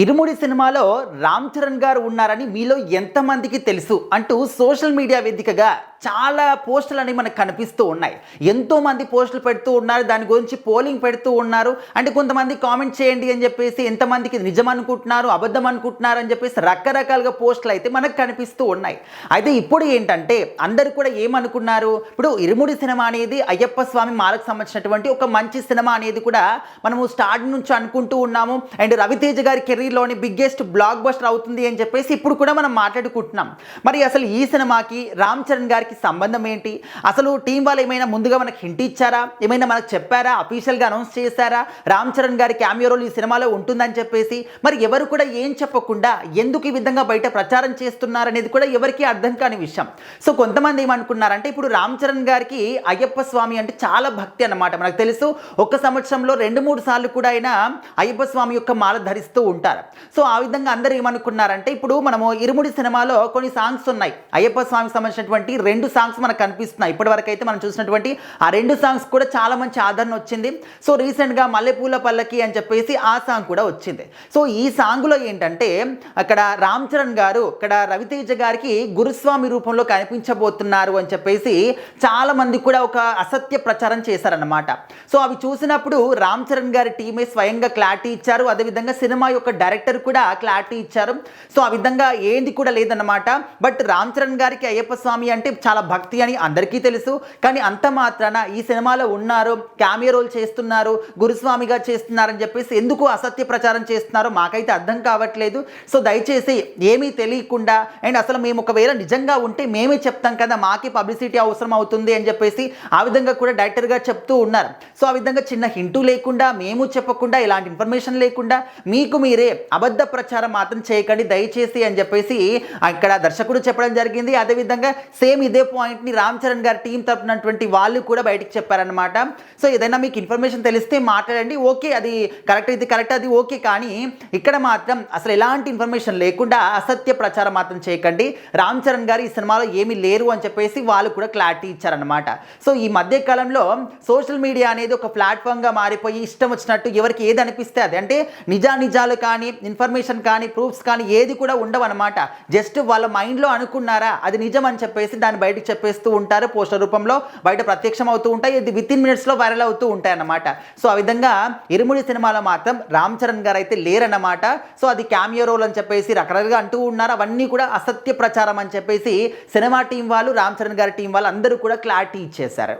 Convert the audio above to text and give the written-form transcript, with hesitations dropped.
ఇరుముడి సినిమాలో రామ్ చరణ్ గారు ఉన్నారని మీలో ఎంతమందికి తెలుసు అంటూ సోషల్ మీడియా వేదికగా చాలా పోస్టులు అనేవి మనకు కనిపిస్తూ ఉన్నాయి. ఎంతోమంది పోస్టులు పెడుతూ ఉన్నారు, దాని గురించి పోలింగ్ పెడుతూ ఉన్నారు. అంటే కొంతమంది కామెంట్ చేయండి అని చెప్పేసి ఎంతమందికి నిజం అనుకుంటున్నారు, అబద్ధం అనుకుంటున్నారు అని చెప్పేసి రకరకాలుగా పోస్టులు అయితే మనకు కనిపిస్తూ ఉన్నాయి. అయితే ఇప్పుడు ఏంటంటే అందరూ కూడా ఏమనుకున్నారు, ఇప్పుడు ఇరుముడి సినిమా అనేది అయ్యప్ప స్వామి మాలకు సంబంధించినటువంటి ఒక మంచి సినిమా అనేది కూడా మనము స్టార్ట్ నుంచి అనుకుంటూ ఉన్నాము. అండ్ రవితేజ గారి కెరీర్లోని బిగ్గెస్ట్ బ్లాక్ బస్టర్ అవుతుంది అని చెప్పేసి ఇప్పుడు కూడా మనం మాట్లాడుకుంటున్నాం. మరి అసలు ఈ సినిమాకి రామ్ చరణ్ గారికి సంబంధం ఏంటి, అసలు టీం వాళ్ళు ఏమైనా ముందుగా మనకు హింట్ ఇచ్చారా, ఏమైనా మనకు చెప్పారా, అఫీషియల్గా అనౌన్స్ చేశారా రామ్ చరణ్ గారి క్యామియో రోల్ ఈ సినిమాలో ఉంటుందని చెప్పేసి? మరి ఎవరు కూడా ఏం చెప్పకుండా ఎందుకు ఈ విధంగా బయట ప్రచారం చేస్తున్నారనేది కూడా ఎవరికి అర్థం కాని విషయం. సో కొంతమంది ఏమనుకున్నారంటే, ఇప్పుడు రామ్ చరణ్ గారికి అయ్యప్ప స్వామి అంటే చాలా భక్తి అన్నమాట. మనకు తెలుసు, ఒక సంవత్సరంలో 2-3 సార్లు కూడా ఆయన అయ్యప్ప స్వామి యొక్క మాల ధరిస్తూ ఉంటారు. సో ఆ విధంగా అందరూ ఏమనుకున్నారంటే, ఇప్పుడు మనము ఇరుముడి సినిమాలో కొన్ని సాంగ్స్ ఉన్నాయి, అయ్యప్ప స్వామికి సంబంధించినటువంటి 2 సాంగ్స్ మనకు కనిపిస్తున్నాయి. ఇప్పటి వరకు అయితే మనం చూసినటువంటి ఆ 2 సాంగ్స్ కూడా చాలా మంచి ఆదరణ వచ్చింది. సో రీసెంట్గా మల్లెపూల పల్లకి అని చెప్పేసి ఆ సాంగ్ కూడా వచ్చింది. సో ఈ సాంగ్లో ఏంటంటే, అక్కడ రామ్ చరణ్ గారు ఇక్కడ రవితేజ గారికి గురుస్వామి రూపంలో కనిపించబోతున్నారు అని చెప్పేసి చాలా మంది కూడా ఒక అసత్య ప్రచారం చేశారన్నమాట. సో అవి చూసినప్పుడు రామ్ చరణ్ గారి టీమే స్వయంగా క్లారిటీ ఇచ్చారు, అదేవిధంగా సినిమా యొక్క డైరెక్టర్ కూడా క్లారిటీ ఇచ్చారు. సో ఆ విధంగా ఏంది కూడా లేదన్నమాట. బట్ రామ్ చరణ్ గారికి అయ్యప్ప స్వామి అంటే చాలా భక్తి అని అందరికీ తెలుసు. కానీ అంత మాత్రాన ఈ సినిమాలో ఉన్నారు, క్యామియో రోల్ చేస్తున్నారు, గురుస్వామిగా చేస్తున్నారని చెప్పేసి ఎందుకు అసత్య ప్రచారం చేస్తున్నారో మాకైతే అర్థం కావట్లేదు. సో దయచేసి ఏమీ తెలియకుండా, అండ్ అసలు మేము ఒకవేళ నిజంగా ఉంటే మేమే చెప్తాం కదా, మాకే పబ్లిసిటీ అవసరం అవుతుంది అని చెప్పేసి ఆ విధంగా కూడా డైరెక్టర్గా చెప్తూ ఉన్నారు. సో ఆ విధంగా చిన్న హింటూ లేకుండా, మేము చెప్పకుండా, ఇలాంటి ఇన్ఫర్మేషన్ లేకుండా మీకు మీరే అబద్ధ ప్రచారం మాత్రం చేయకండి దయచేసి అని చెప్పేసి ఇక్కడ దర్శకుడు చెప్పడం జరిగింది. అదేవిధంగా సేమ్ ఇదే పాయింట్ని రామ్ చరణ్ గారి టీం తరపునటువంటి వాళ్ళు కూడా బయటికి చెప్పారనమాట. సో ఏదైనా మీకు ఇన్ఫర్మేషన్ తెలిస్తే మాట్లాడండి, ఓకే అది కరెక్ట్, ఇది కరెక్ట్, అది ఓకే. కానీ ఇక్కడ మాత్రం అసలు ఎలాంటి ఇన్ఫర్మేషన్ లేకుండా అసత్య ప్రచారం మాత్రం చేయకండి, రామ్ చరణ్ గారు ఈ సినిమాలో ఏమీ లేరు అని చెప్పేసి వాళ్ళు కూడా క్లారిటీ ఇచ్చారనమాట. సో ఈ మధ్య కాలంలో సోషల్ మీడియా అనేది ఒక ప్లాట్ఫామ్గా మారిపోయి ఇష్టం వచ్చినట్టు ఎవరికి ఏది అనిపిస్తే అది, అంటే నిజాలు కానీ ఇన్ఫర్మేషన్ కానీ ప్రూఫ్స్ కానీ ఏది కూడా ఉండవు అనమాట. జస్ట్ వాళ్ళ మైండ్లో అనుకున్నారా అది నిజం అని చెప్పేసి దాన్ని బయటకు చెప్పేస్తూ ఉంటారు, పోస్టర్ రూపంలో బయట ప్రత్యక్షం అవుతూ ఉంటాయి, ఇది వితిన్ మినిట్స్లో వైరల్ అవుతూ ఉంటాయి అన్నమాట. సో ఆ విధంగా ఇరుముడి సినిమాలో మాత్రం రామ్ చరణ్ గారు అయితే లేరన్నమాట. సో అది క్యామియో రోల్ అని చెప్పేసి రకరకాలుగా అంటూ ఉన్నారు. అవన్నీ కూడా అసత్య ప్రచారం అని చెప్పేసి సినిమా టీం వాళ్ళు, రామ్ చరణ్ గారి టీం వాళ్ళు అందరూ కూడా క్లారిటీ ఇచ్చేశారు.